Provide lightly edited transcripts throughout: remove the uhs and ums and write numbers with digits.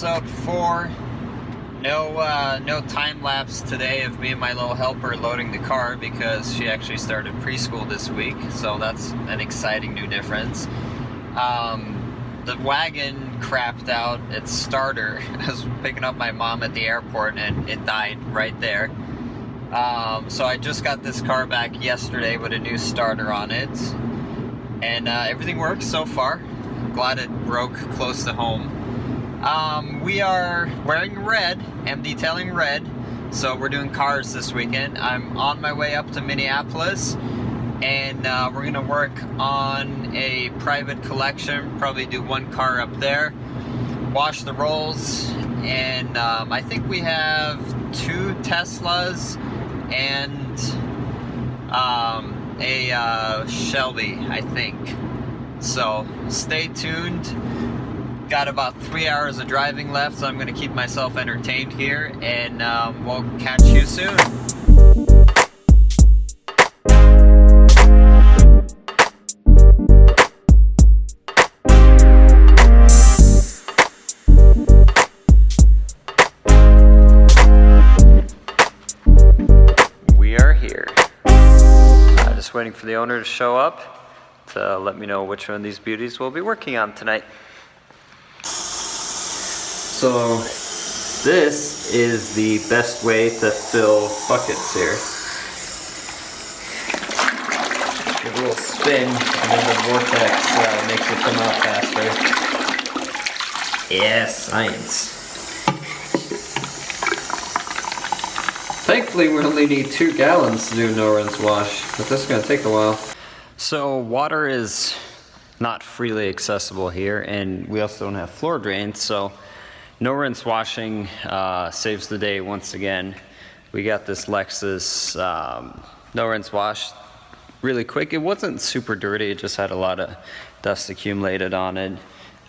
episode 4. No time lapse today of me and my little helper loading the car because she actually started preschool this week, so that's an exciting new difference. The wagon crapped out its starter. I was picking up my mom at the airport and it died right there. So I just got this car back yesterday with a new starter on it, and everything works so far. Glad it broke close to home. We are wearing red. I'm detailing red, so we're doing cars this weekend. I'm on my way up to Minneapolis, and we're gonna work on a private collection, probably do one car up there, wash the rolls, and I think we have 2 Teslas and a Shelby, I think. So stay tuned. Got about 3 hours of driving left, so I'm going to keep myself entertained here, and we'll catch you soon. We are here. Just waiting for the owner to show up to let me know which one of these beauties we'll be working on tonight. So this is the best way to fill buckets here. Give a little spin and then the vortex makes it come out faster. Yes, science. Thankfully we only need 2 gallons to do no rinse wash, but this is going to take a while. So water is not freely accessible here, and we also don't have floor drains, so no rinse washing saves the day once again. We got this Lexus no rinse wash really quick. It wasn't super dirty, it just had a lot of dust accumulated on it.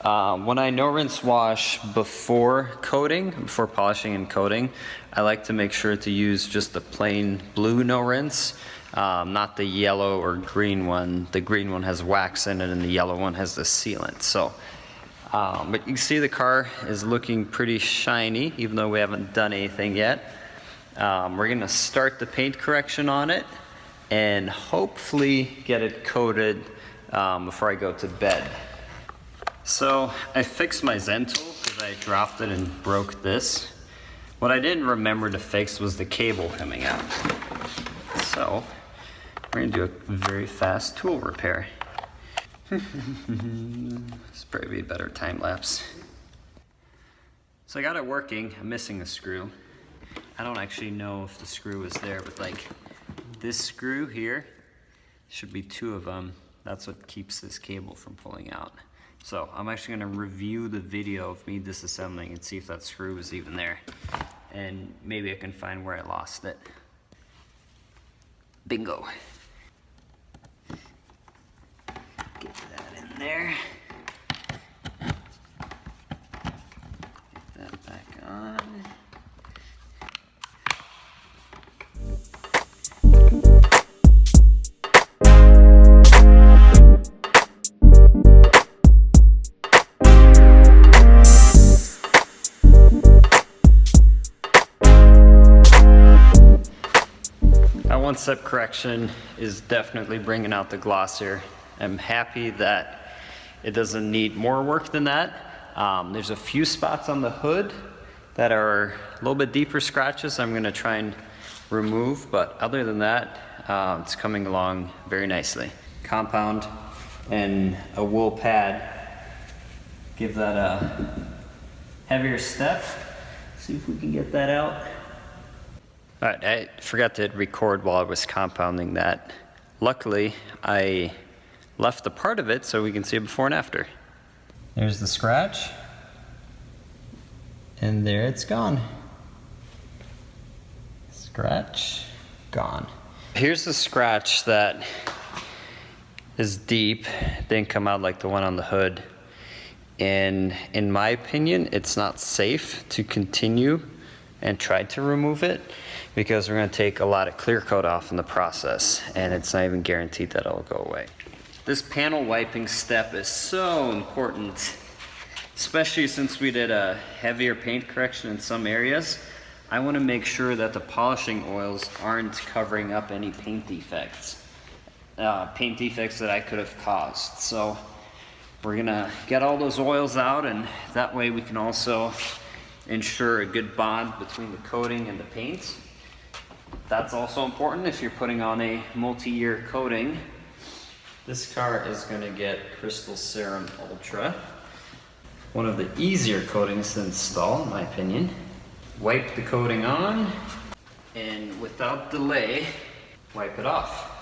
When I no rinse wash before coating, before polishing and coating, I like to make sure to use just the plain blue no rinse, not the yellow or green one. The green one has wax in it and the yellow one has the sealant. So. But you can see the car is looking pretty shiny, even though we haven't done anything yet. We're going to start the paint correction on it and hopefully get it coated before I go to bed. So I fixed my Zentool because I dropped it and broke this. What I didn't remember to fix was the cable coming out. So we're going to do a very fast tool repair. This probably be a better time lapse. So I got it working. I'm missing a screw. I don't actually know if the screw is there, but like this screw here should be 2 of them. That's what keeps this cable from pulling out. So I'm actually going to review the video of me disassembling and see if that screw is even there, and maybe I can find where I lost it. Bingo. Get that in there. Get that back on. That one-step correction is definitely bringing out the gloss here. I'm happy that it doesn't need more work than that. There's a few spots on the hood that are a little bit deeper scratches I'm going to try and remove, but other than that, it's coming along very nicely. Compound and a wool pad give that a heavier step. See if we can get that out. All right, I forgot to record while I was compounding that. Luckily, I left the part of it so we can see it before and after. There's the scratch, and there it's gone. Scratch, gone. Here's the scratch that is deep, didn't come out like the one on the hood. And in my opinion, it's not safe to continue and try to remove it because we're going to take a lot of clear coat off in the process, and it's not even guaranteed that it'll go away. This panel wiping step is so important. especially since we did a heavier paint correction in some areas. I want to make sure that the polishing oils aren't covering up any paint defects that I could have caused. So we're gonna get all those oils out, and that way we can also ensure a good bond between the coating and the paint. That's also important if you're putting on a multi-year coating. This car is gonna get Crystal Serum Ultra. One of the easier coatings to install, in my opinion. Wipe the coating on, and without delay, wipe it off.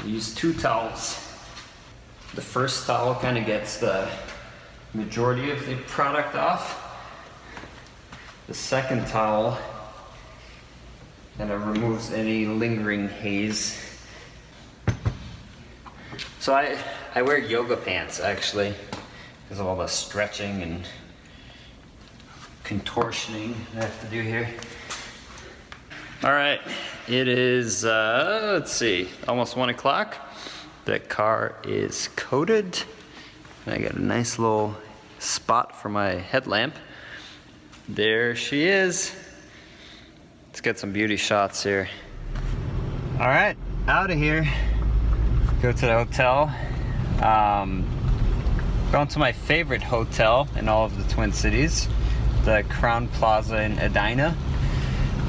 Use 2 towels. The first towel kind of gets the majority of the product off. The second towel kind of removes any lingering haze. So I wear yoga pants actually because of all the stretching and contortioning I have to do here. All right, it is, let's see, almost 1 o'clock. The car is coated. I got a nice little spot for my headlamp. There she is. Let's get some beauty shots here. All right, out of here. Go to the hotel. Going to my favorite hotel in all of the Twin Cities, the Crown Plaza in Edina.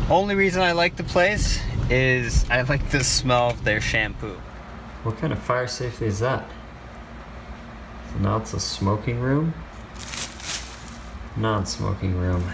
Only reason I like the place is I like the smell of their shampoo. What kind of fire safety is that? So now it's a smoking room? Non-smoking room.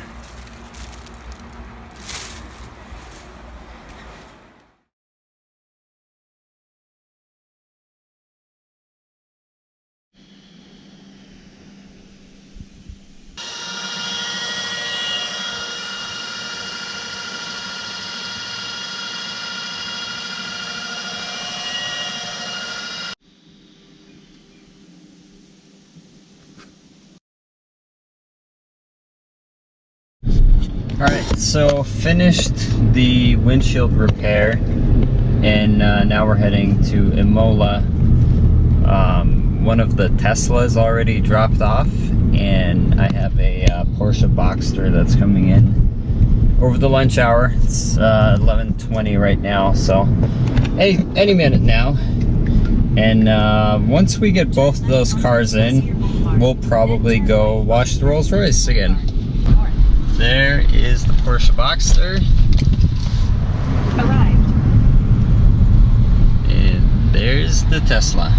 Alright, so finished the windshield repair, and now we're heading to Imola. One of the Teslas already dropped off, and I have a Porsche Boxster that's coming in over the lunch hour. It's 11:20 right now, so any minute now. And once we get both of those cars in, we'll probably go wash the Rolls Royce again. There is the Porsche Boxster. Arrived. And there's the Tesla.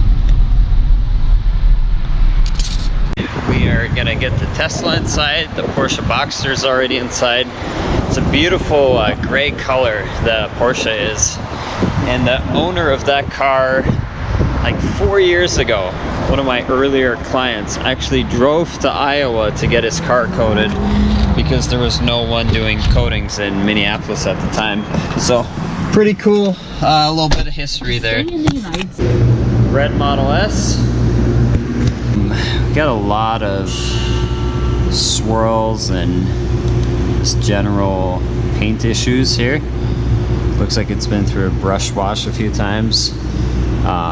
We are gonna get the Tesla inside. The Porsche Boxster is already inside. It's a beautiful gray color, the Porsche is. And the owner of that car, like 4 years ago, one of my earlier clients actually drove to Iowa to get his car coated because there was no one doing coatings in Minneapolis at the time. So pretty cool, a little bit of history there. Red Model S. We got a lot of swirls and just general paint issues here. Looks like it's been through a brush wash a few times.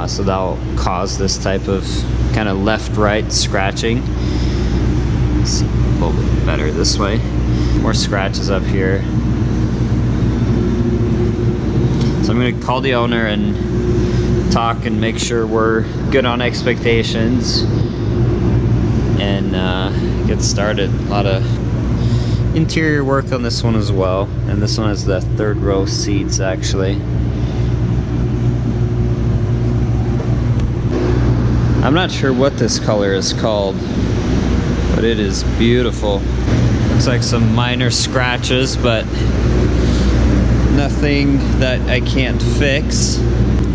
So that'll cause this type of kind of left-right scratching. See a little bit better this way. More scratches up here. So I'm gonna call the owner and talk and make sure we're good on expectations and get started. A lot of interior work on this one as well, and this one has the 3rd row seats actually. I'm not sure what this color is called, but it is beautiful. Looks like some minor scratches, but nothing that I can't fix.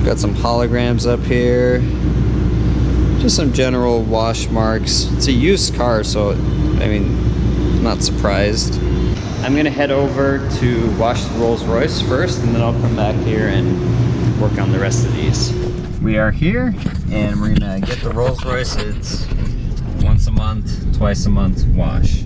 Got some holograms up here. Just some general wash marks. It's a used car, so I mean, I'm not surprised. I'm gonna head over to wash the Rolls Royce first, and then I'll come back here and work on the rest of these. We are here, and we're gonna get the Rolls Royce. It's once a month, twice a month wash.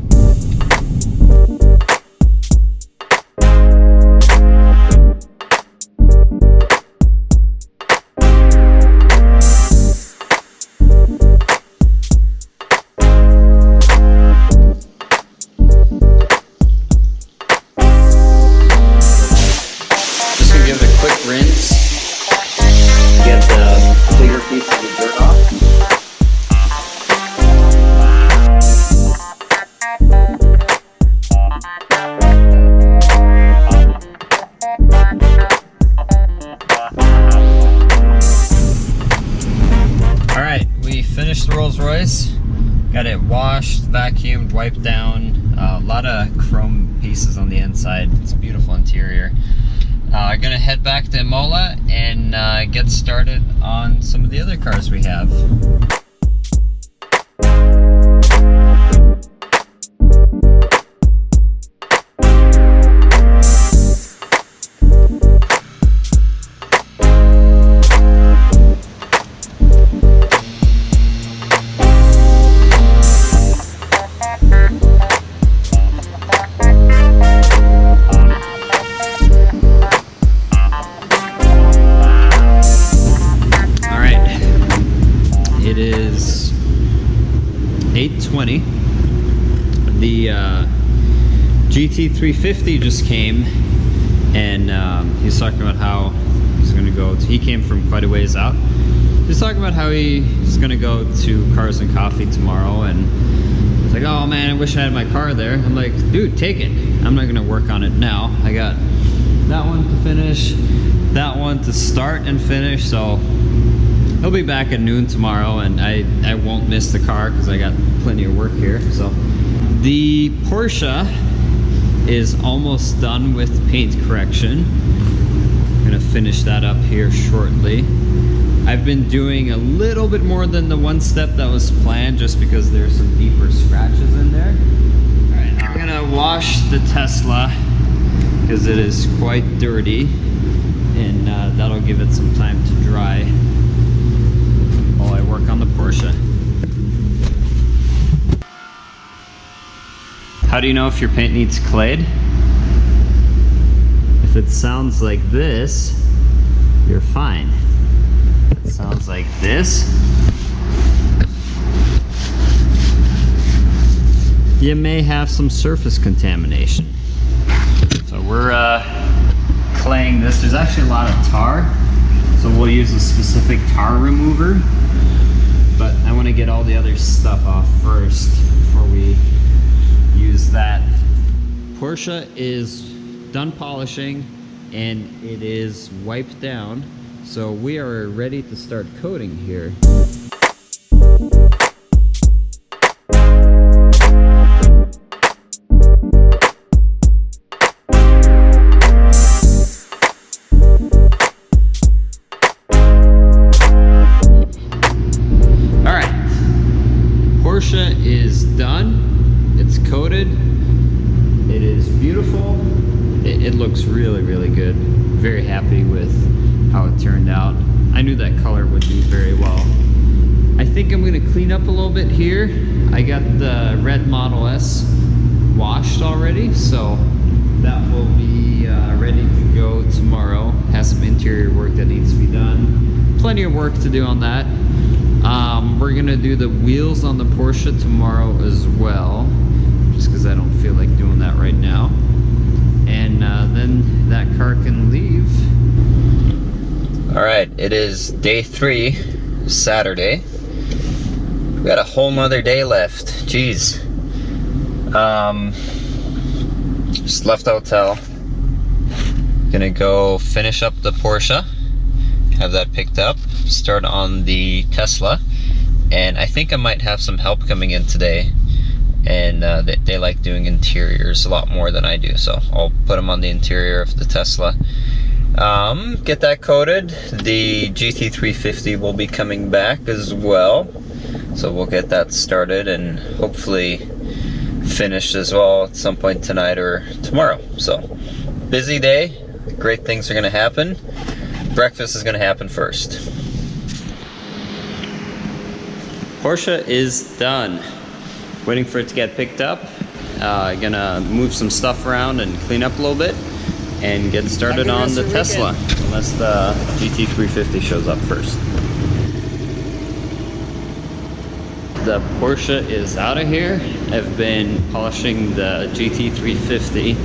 vacuumed, wiped down, a lot of chrome pieces on the inside. It's a beautiful interior. I'm gonna head back to Imola and get started on some of the other cars we have. It is 8:20. The GT350 just came, and he's talking about how he's going to go to, he came from quite a ways out. He's talking about how he's going to go to Cars and Coffee tomorrow, and he's like, oh man, I wish I had my car there. I'm like, dude, take it. I'm not going to work on it now. I got that one to finish, that one to start and finish, so he'll be back at noon tomorrow, and I won't miss the car because I got plenty of work here. So the Porsche is almost done with paint correction. I'm gonna finish that up here shortly. I've been doing a little bit more than the one step that was planned, just because there's some deeper scratches in there. All right, I'm gonna wash the Tesla because it is quite dirty, and that'll give it some time to dry while I work on the Porsche. How do you know if your paint needs clayed? If it sounds like this, you're fine. If it sounds like this, you may have some surface contamination. So we're claying this. There's actually a lot of tar, so we'll use a specific tar remover. But I want to get all the other stuff off first before we use that. Porsche is done polishing and it is wiped down, so we are ready to start coating here. Porsche is done. It's coated. It is beautiful. It looks really, really good. Very happy with how it turned out. I knew that color would do very well. I think I'm going to clean up a little bit here. I got the red Model S washed already, so that will be ready to go tomorrow. Has some interior work that needs to be done. Plenty of work to do on that. We're gonna do the wheels on the Porsche tomorrow as well, just because I don't feel like doing that right now. And then that car can leave. All right, it is day 3, Saturday. We got a whole nother day left. Jeez. Just left the hotel. Gonna go finish up the Porsche, have that picked up, start on the Tesla, and I think I might have some help coming in today, and they like doing interiors a lot more than I do, so I'll put them on the interior of the Tesla. Get that coated. The GT350 will be coming back as well, so we'll get that started and hopefully finished as well at some point tonight or tomorrow. So busy day, great things are gonna happen. Breakfast is gonna happen first. Porsche is done. Waiting for it to get picked up. Gonna move some stuff around and clean up a little bit and get started on the Tesla, unless the GT350 shows up first. The Porsche is out of here. I've been polishing the GT350,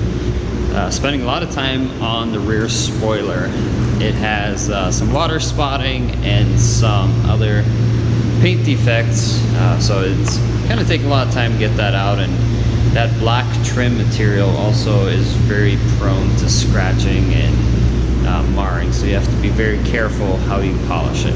spending a lot of time on the rear spoiler. It has some water spotting and some other paint defects, so it's kind of taking a lot of time to get that out, and that black trim material also is very prone to scratching and marring, so you have to be very careful how you polish it.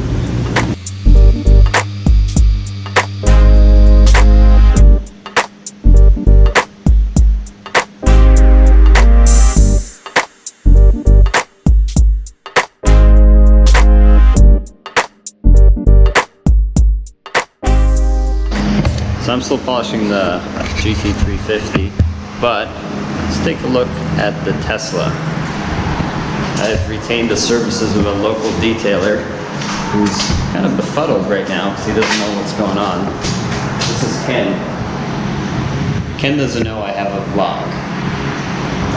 polishing the GT350, but let's take a look at the Tesla. I've retained the services of a local detailer who's kind of befuddled right now because he doesn't know what's going on. This is Ken. Ken doesn't know I have a vlog.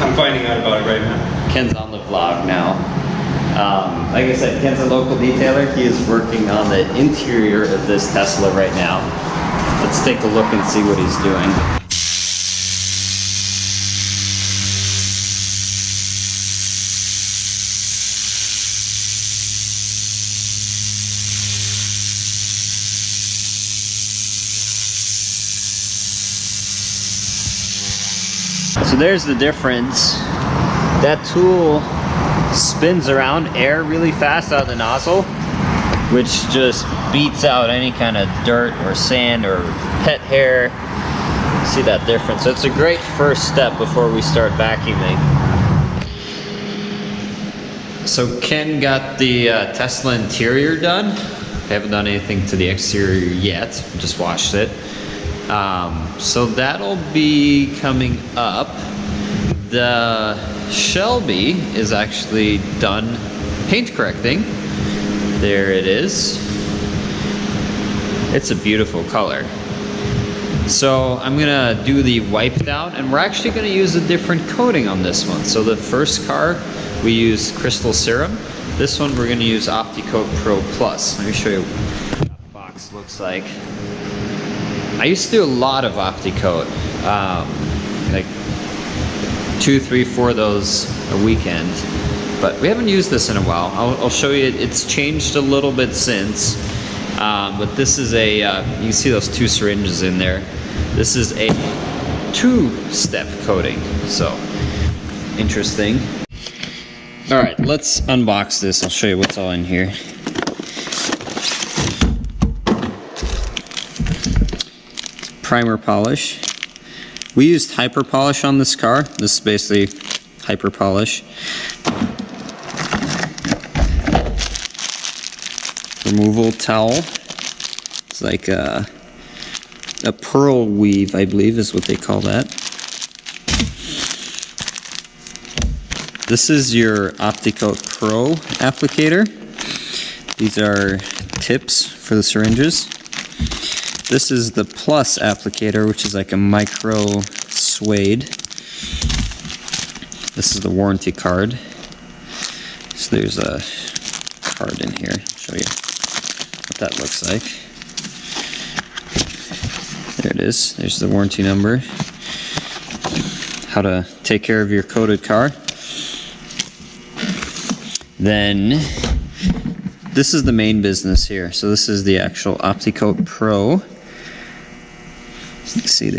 I'm finding out about it right now. Ken's on the vlog now. Like I said, Ken's a local detailer. He is working on the interior of this Tesla right now. Let's take a look and see what he's doing. So there's the difference. That tool spins around air really fast out of the nozzle, which just beats out any kind of dirt or sand or pet hair. See that difference? So it's a great first step before we start vacuuming. So Ken got the Tesla interior done. I haven't done anything to the exterior yet, just washed it. So that'll be coming up. The Shelby is actually done paint correcting. There it is. It's a beautiful color. So I'm gonna do the wipe down, and we're actually gonna use a different coating on this one. So the first car we used Crystal Serum. This one we're gonna use Opti Coat Pro Plus. Let me show you what that box looks like. I used to do a lot of Opti Coat, like 2, 3, 4 of those a weekend, but we haven't used this in a while. I'll show you. It's changed a little bit since, but this is a, you can see those 2 syringes in there. This is a 2-step coating, so interesting. All right, let's unbox this. I'll show you what's all in here. Primer polish. We used hyper polish on this car. This is basically hyper polish. Removal towel. It's like a pearl weave, I believe is what they call that. This is your Opti Coat Pro applicator. These are tips for the syringes. This is the Plus applicator, which is like a micro suede. This is the warranty card. So there's a card in here. I'll show you what that looks like. There it is. There's the warranty number. How to take care of your coated car. Then this is the main business here. So this is the actual Opti Coat Pro. See,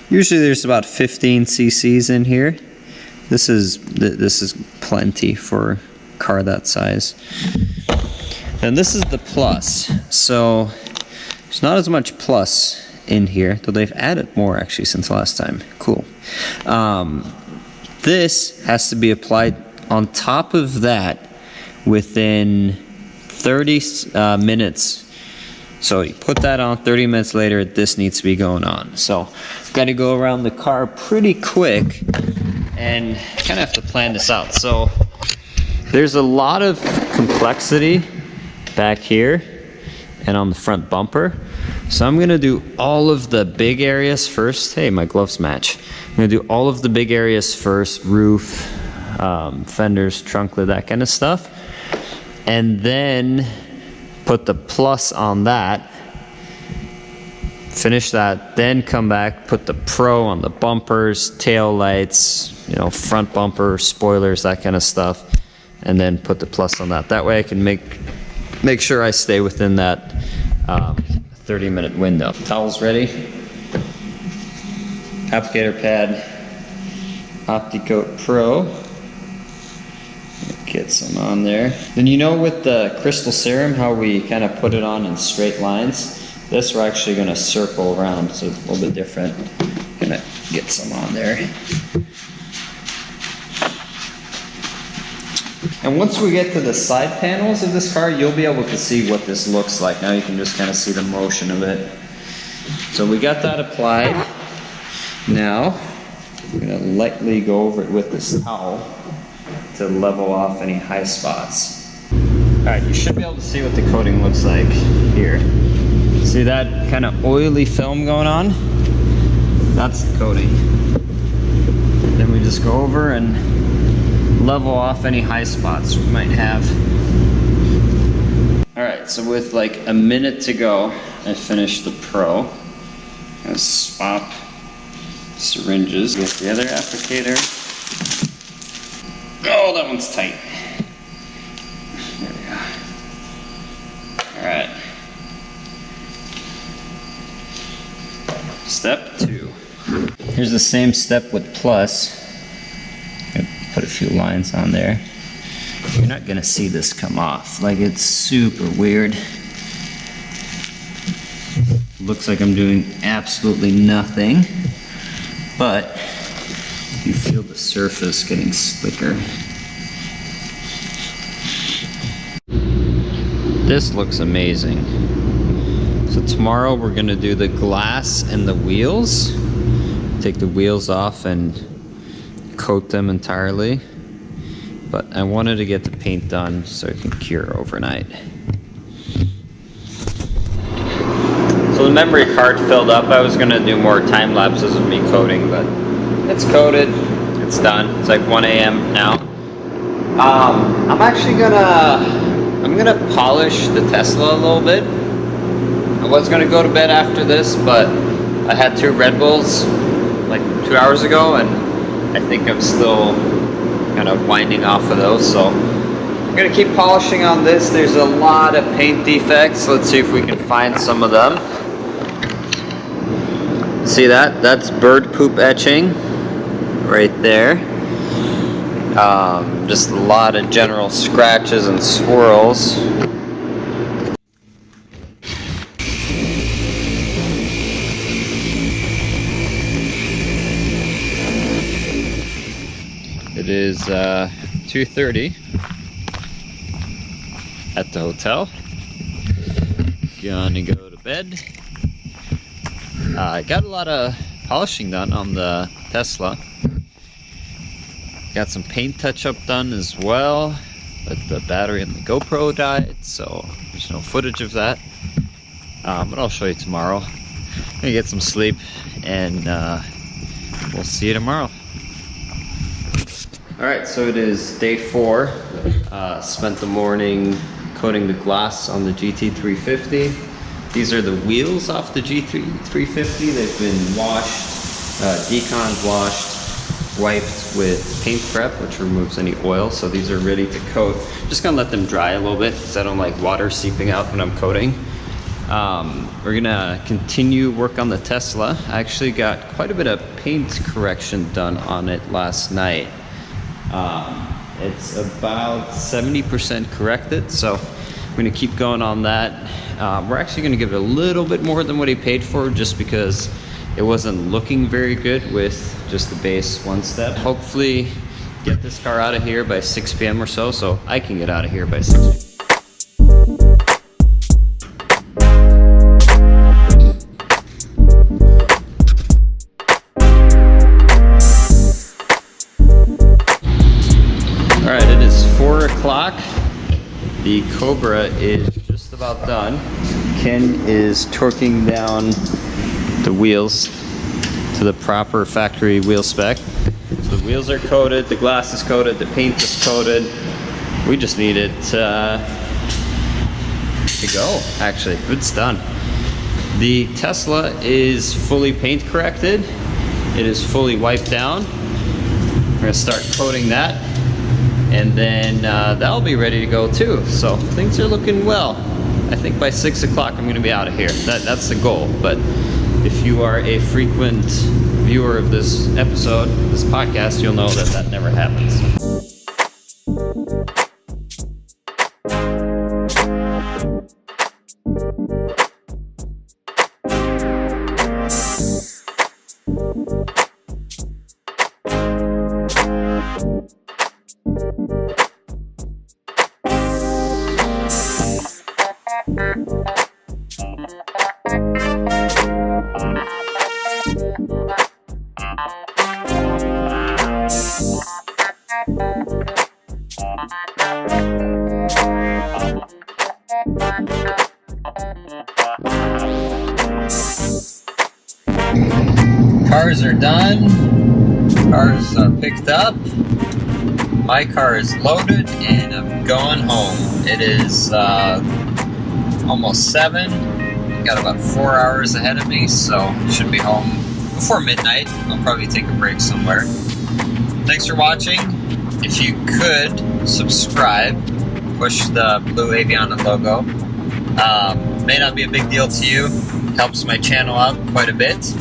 usually there's about 15 cc's in here. This is plenty for a car that size. And this is the Plus. So there's not as much Plus in here, though they've added more actually since last time. Cool. This has to be applied on top of that within 30 minutes. So you put that on, 30 minutes later, this needs to be going on. So got to go around the car pretty quick and kind of have to plan this out. So there's a lot of complexity back here and on the front bumper. So I'm going to do all of the big areas first. Hey, my gloves match. I'm going to do all of the big areas first, roof, fenders, trunk lid, that kind of stuff. And then put the Plus on that, finish that, then come back, put the Pro on the bumpers, tail lights, you know, front bumper, spoilers, that kind of stuff, and then put the Plus on that. That way I can make sure I stay within that 30-minute window. Towels ready. Applicator pad, Opti Coat Pro. Get some on there. Then you know with the Crystal Serum how we kind of put it on in straight lines? This we're actually going to circle around, so it's a little bit different. Gonna get some on there. And once we get to the side panels of this car, you'll be able to see what this looks like. Now you can just kind of see the motion of it. So we got that applied. Now, I'm gonna lightly go over it with this towel to level off any high spots. Alright, you should be able to see what the coating looks like here. See that kind of oily film going on? That's the coating. Then we just go over and level off any high spots we might have. Alright, so with like a minute to go, I finished the Pro. I'm gonna swap syringes with the other applicator. Oh, that one's tight. There we go. Alright. Step 2. Here's the same step with Plus. Put a few lines on there. You're not gonna see this come off. Like, it's super weird. Looks like I'm doing absolutely nothing, but you feel the surface getting slicker. This looks amazing. So tomorrow we're gonna do the glass and the wheels. Take the wheels off and coat them entirely. But I wanted to get the paint done so it can cure overnight. So the memory card filled up. I was gonna do more time lapses of me coating, but it's coated, it's done. It's like 1 a.m. now. I'm actually gonna polish the Tesla a little bit. I was gonna go to bed after this, but I had 2 Red Bulls like 2 hours ago, and I think I'm still kind of winding off of those, so I'm gonna keep polishing on this. There's a lot of paint defects. Let's see if we can find some of them. See that? That's bird poop etching right there. Just a lot of general scratches and swirls. It is 2:30 at the hotel. Gonna go to bed. I got a lot of polishing done on the Tesla. Got some paint touch-up done as well, but the battery in the GoPro died, so there's no footage of that. But I'll show you tomorrow. I'm gonna get some sleep, and we'll see you tomorrow. Alright, so it is day 4. Spent the morning coating the glass on the GT350. These are the wheels off the GT350. They've been washed, decon washed, wiped with paint prep, which removes any oil. So these are ready to coat. Just gonna let them dry a little bit because I don't like water seeping out when I'm coating. We're gonna continue work on the Tesla. I actually got quite a bit of paint correction done on it last night. It's about 70% corrected, so I'm gonna keep going on that. We're actually gonna give it a little bit more than what he paid for, just because it wasn't looking very good with just the base 1 step. Hopefully get this car out of here by 6 p.m. or so I can get out of here by 6 p.m. Alright, it is 4 o'clock. The Cobra is just about done. Ken is torquing down the wheels to the proper factory wheel spec. So the wheels are coated, the glass is coated, the paint is coated. We just need it to go, actually. It's done. The Tesla is fully paint corrected. It is fully wiped down. We're gonna start coating that, and then that'll be ready to go too. So things are looking well. I think by 6 o'clock I'm gonna be out of here. That's the goal. But if you are a frequent viewer of this episode, this podcast, you'll know that that never happens. Cars are done. Cars are picked up. My car is loaded and I'm going home. It is almost 7. Got about 4 hours ahead of me, so should be home before midnight. I'll probably take a break somewhere. Thanks for watching. If you could subscribe, push the blue Aviana logo. May not be a big deal to you. Helps my channel out quite a bit.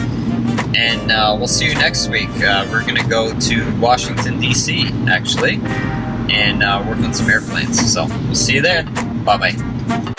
And we'll see you next week. We're going to go to Washington, D.C., actually, and work on some airplanes. So we'll see you there. Bye-bye.